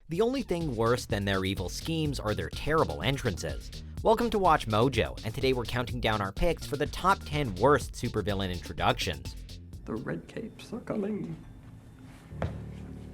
The only thing worse than their evil schemes are their terrible entrances. Welcome to Watch Mojo, and today we're counting down our picks for the top 10 worst supervillain introductions. The red capes are coming.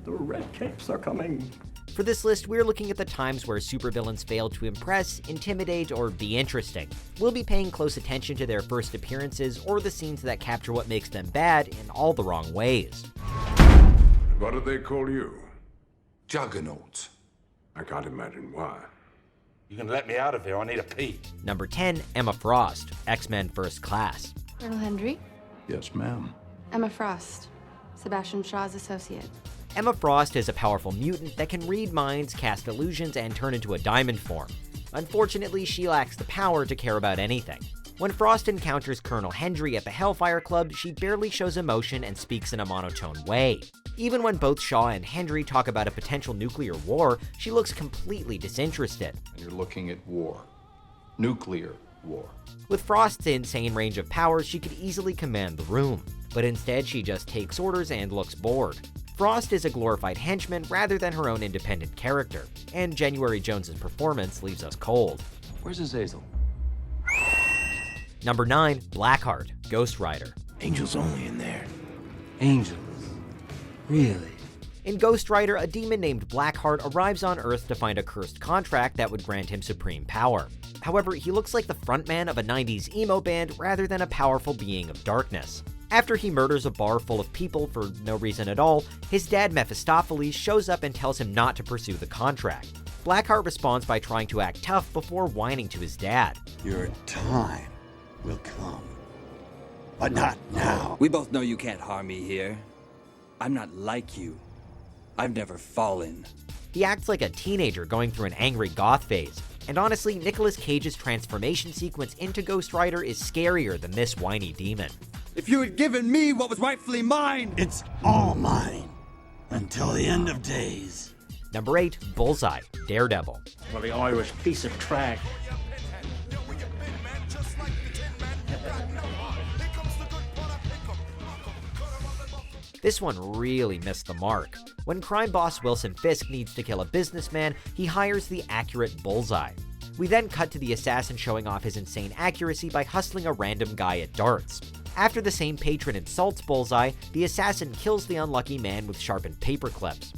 The red capes are coming. For this list, we're looking at the times where supervillains failed to impress, intimidate, or be interesting. We'll be paying close attention to their first appearances or the scenes that capture what makes them bad in all the wrong ways. What do they call you? Juggernaut. I can't imagine why. You can let me out of here, I need a pee. Number 10, Emma Frost, X-Men First Class. Colonel Hendry? Yes, ma'am. Emma Frost, Sebastian Shaw's associate. Emma Frost is a powerful mutant that can read minds, cast illusions, and turn into a diamond form. Unfortunately, she lacks the power to care about anything. When Frost encounters Colonel Hendry at the Hellfire Club, she barely shows emotion and speaks in a monotone way. Even when both Shaw and Hendry talk about a potential nuclear war, she looks completely disinterested. You're looking at war. Nuclear war. With Frost's insane range of powers, she could easily command the room, but instead she just takes orders and looks bored. Frost is a glorified henchman rather than her own independent character, and January Jones's performance leaves us cold. Where's Azazel? Number 9, Blackheart, Ghost Rider. Angels only in there. Angels? Really? In Ghost Rider, a demon named Blackheart arrives on Earth to find a cursed contract that would grant him supreme power. However, he looks like the frontman of a 90s emo band rather than a powerful being of darkness. After he murders a bar full of people for no reason at all, his dad Mephistopheles shows up and tells him not to pursue the contract. Blackheart responds by trying to act tough before whining to his dad. Your time will come, but not now. We both know you can't harm me here. I'm not like you. I've never fallen. He acts like a teenager going through an angry goth phase. And honestly, Nicolas Cage's transformation sequence into Ghost Rider is scarier than this whiny demon. If you had given me what was rightfully mine! It's all mine until the end of days. Number 8, Bullseye, Daredevil. Well, the Irish piece of trash. This one really missed the mark. When crime boss Wilson Fisk needs to kill a businessman, he hires the accurate Bullseye. We then cut to the assassin showing off his insane accuracy by hustling a random guy at darts. After the same patron insults Bullseye, the assassin kills the unlucky man with sharpened paper clips.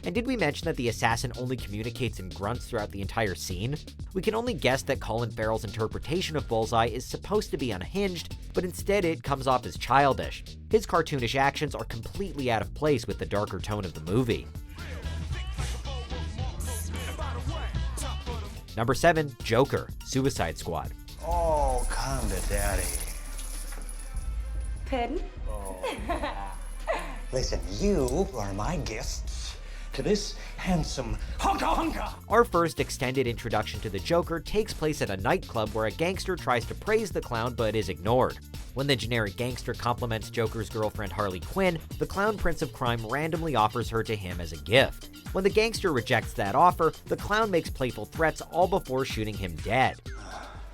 And did we mention that the assassin only communicates in grunts throughout the entire scene? We can only guess that Colin Farrell's interpretation of Bullseye is supposed to be unhinged, but instead it comes off as childish. His cartoonish actions are completely out of place with the darker tone of the movie. Number 7, Joker, Suicide Squad. Oh, kinda, Daddy. Pardon? Listen, you are my gifts to this handsome hunka. Our first extended introduction to the Joker takes place at a nightclub where a gangster tries to praise the clown but is ignored. When the generic gangster compliments Joker's girlfriend Harley Quinn, the clown prince of crime randomly offers her to him as a gift. When the gangster rejects that offer, the clown makes playful threats all before shooting him dead.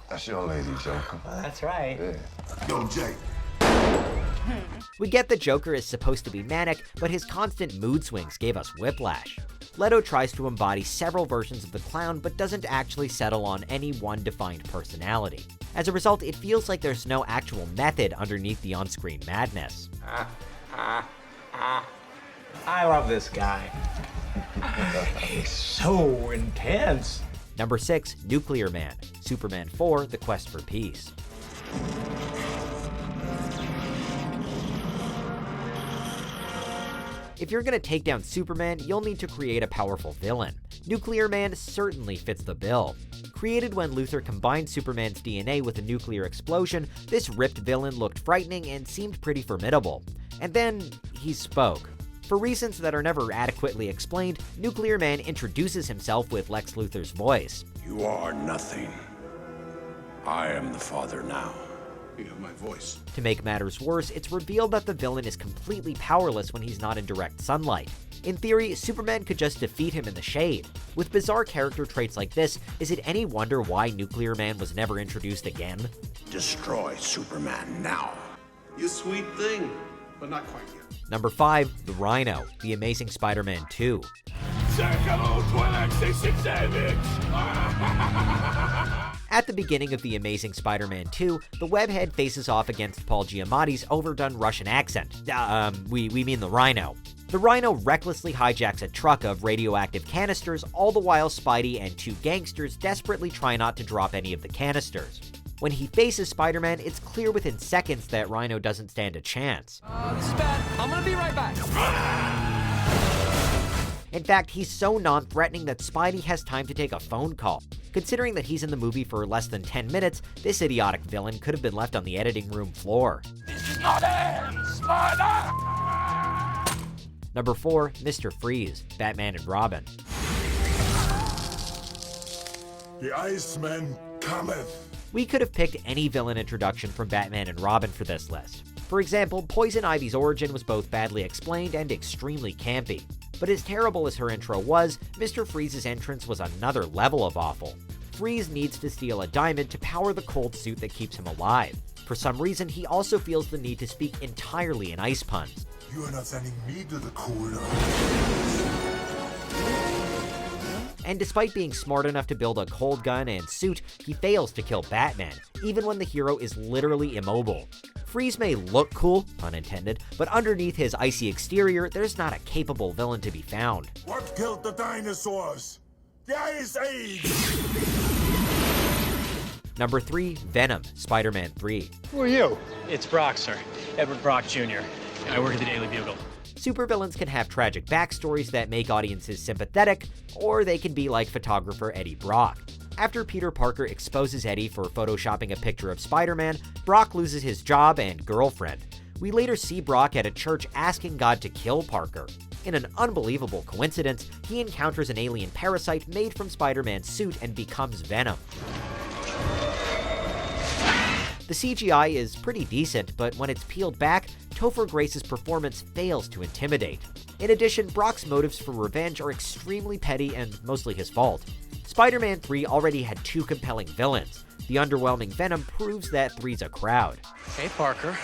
That's your lady, Joker. That's right. Yeah. Yo, Jake. We get the Joker is supposed to be manic, but his constant mood swings gave us whiplash. Leto tries to embody several versions of the clown, but doesn't actually settle on any one defined personality. As a result, it feels like there's no actual method underneath the on-screen madness. I love this guy. He's so intense. Number 6, Nuclear Man, Superman 4, The Quest for Peace. If you're gonna take down Superman, you'll need to create a powerful villain. Nuclear Man certainly fits the bill. Created when Luthor combined Superman's DNA with a nuclear explosion, this ripped villain looked frightening and seemed pretty formidable. And then, he spoke. For reasons that are never adequately explained, Nuclear Man introduces himself with Lex Luthor's voice. You are nothing. I am the father now. You have my voice. To make matters worse, it's revealed that the villain is completely powerless when he's not in direct sunlight. In theory, Superman could just defeat him in the shade. With bizarre character traits like this, is it any wonder why Nuclear Man was never introduced again? Destroy Superman now. You sweet thing, but not quite yet. Number 5, the Rhino, The Amazing Spider-Man 2. At the beginning of The Amazing Spider-Man 2, the Webhead faces off against Paul Giamatti's overdone Russian accent. We mean the Rhino. The Rhino recklessly hijacks a truck of radioactive canisters, all the while Spidey and 2 gangsters desperately try not to drop any of the canisters. When he faces Spider-Man, it's clear within seconds that Rhino doesn't stand a chance. This is bad. I'm gonna be right back. In fact, he's so non-threatening that Spidey has time to take a phone call. Considering that he's in the movie for less than 10 minutes, this idiotic villain could have been left on the editing room floor. This is not it, Spider! Number 4, Mr. Freeze, Batman and Robin. The Iceman cometh. We could have picked any villain introduction from Batman and Robin for this list. For example, Poison Ivy's origin was both badly explained and extremely campy. But as terrible as her intro was, Mr. Freeze's entrance was another level of awful. Freeze needs to steal a diamond to power the cold suit that keeps him alive. For some reason, he also feels the need to speak entirely in ice puns. You are not sending me to the cooler. And despite being smart enough to build a cold gun and suit, he fails to kill Batman, even when the hero is literally immobile. Freeze may look cool, pun intended, but underneath his icy exterior, there's not a capable villain to be found. What killed the dinosaurs? The Ice Age! Number 3, Venom, Spider-Man 3. Who are you? It's Brock, sir. Edward Brock Jr. I work at the Daily Bugle. Supervillains can have tragic backstories that make audiences sympathetic, or they can be like photographer Eddie Brock. After Peter Parker exposes Eddie for photoshopping a picture of Spider-Man, Brock loses his job and girlfriend. We later see Brock at a church asking God to kill Parker. In an unbelievable coincidence, he encounters an alien parasite made from Spider-Man's suit and becomes Venom. The CGI is pretty decent, but when it's peeled back, Topher Grace's performance fails to intimidate. In addition, Brock's motives for revenge are extremely petty and mostly his fault. Spider-Man 3 already had 2 compelling villains. The underwhelming Venom proves that 3's a crowd. Hey, Parker.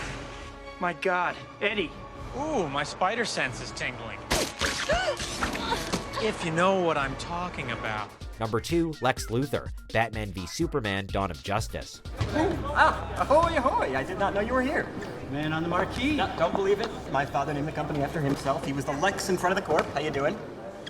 My God, Eddie. Ooh, my spider sense is tingling. If you know what I'm talking about. Number 2, Lex Luthor, Batman v Superman, Dawn of Justice. Ahoy, ahoy! I did not know you were here. Man on the marquee. No, don't believe it. My father named the company after himself. He was the Lex in front of the corp. How you doing?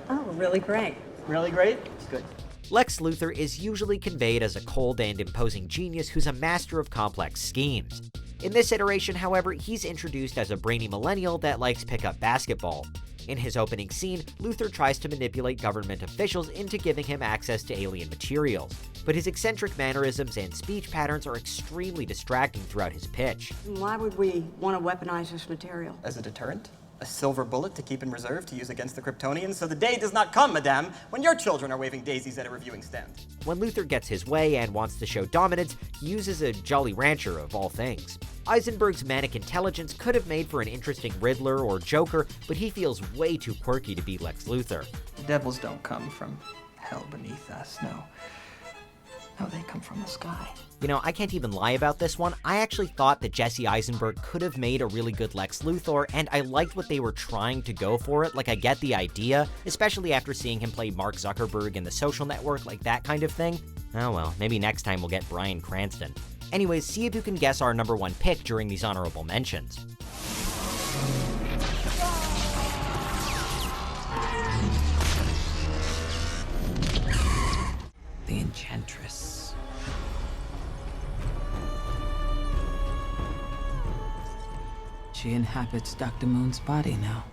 Oh, really great. Really great? Good. Lex Luthor is usually conveyed as a cold and imposing genius who's a master of complex schemes. In this iteration, however, he's introduced as a brainy millennial that likes pickup basketball. In his opening scene, Luthor tries to manipulate government officials into giving him access to alien materials, but his eccentric mannerisms and speech patterns are extremely distracting throughout his pitch. Why would we want to weaponize this material? As a deterrent? A silver bullet to keep in reserve to use against the Kryptonians, so the day does not come, madame, when your children are waving daisies at a reviewing stand. When Luthor gets his way and wants to show dominance, he uses a Jolly Rancher of all things. Eisenberg's manic intelligence could have made for an interesting Riddler or Joker, but he feels way too quirky to be Lex Luthor. The devils don't come from hell beneath us, no. No, they come from the sky. You know, I can't even lie about this one. I actually thought that Jesse Eisenberg could have made a really good Lex Luthor, and I liked what they were trying to go for it. Like, I get the idea, especially after seeing him play Mark Zuckerberg in The Social Network, like that kind of thing. Oh well, maybe next time we'll get Bryan Cranston. Anyways, see if you can guess our number 1 pick during these honorable mentions. The Enchantress. She inhabits Dr. Moon's body now.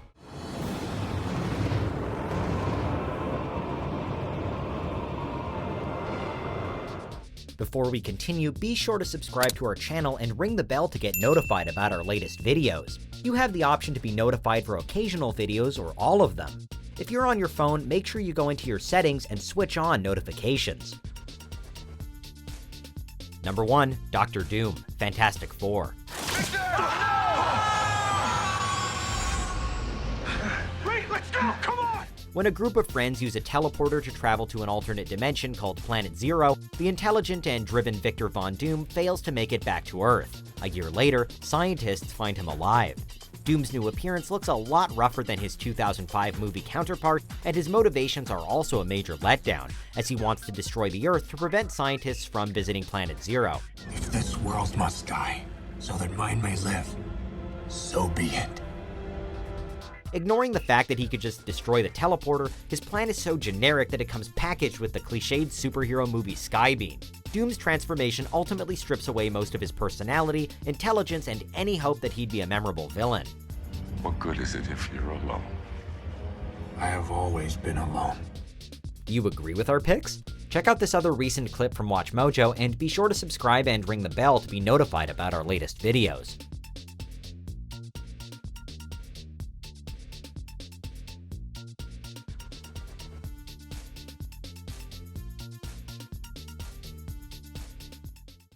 Before we continue, be sure to subscribe to our channel and ring the bell to get notified about our latest videos. You have the option to be notified for occasional videos or all of them. If you're on your phone, make sure you go into your settings and switch on notifications. Number 1. Dr. Doom, Fantastic Four. Wait, let's go! Come on! When a group of friends use a teleporter to travel to an alternate dimension called Planet Zero, the intelligent and driven Victor Von Doom fails to make it back to Earth. A year later, scientists find him alive. Doom's new appearance looks a lot rougher than his 2005 movie counterpart, and his motivations are also a major letdown, as he wants to destroy the Earth to prevent scientists from visiting Planet Zero. If this world must die, so that mine may live, so be it. Ignoring the fact that he could just destroy the teleporter, his plan is so generic that it comes packaged with the cliched superhero movie Skybeam. Doom's transformation ultimately strips away most of his personality, intelligence, and any hope that he'd be a memorable villain. What good is it if you're alone? I have always been alone. Do you agree with our picks? Check out this other recent clip from WatchMojo, and be sure to subscribe and ring the bell to be notified about our latest videos.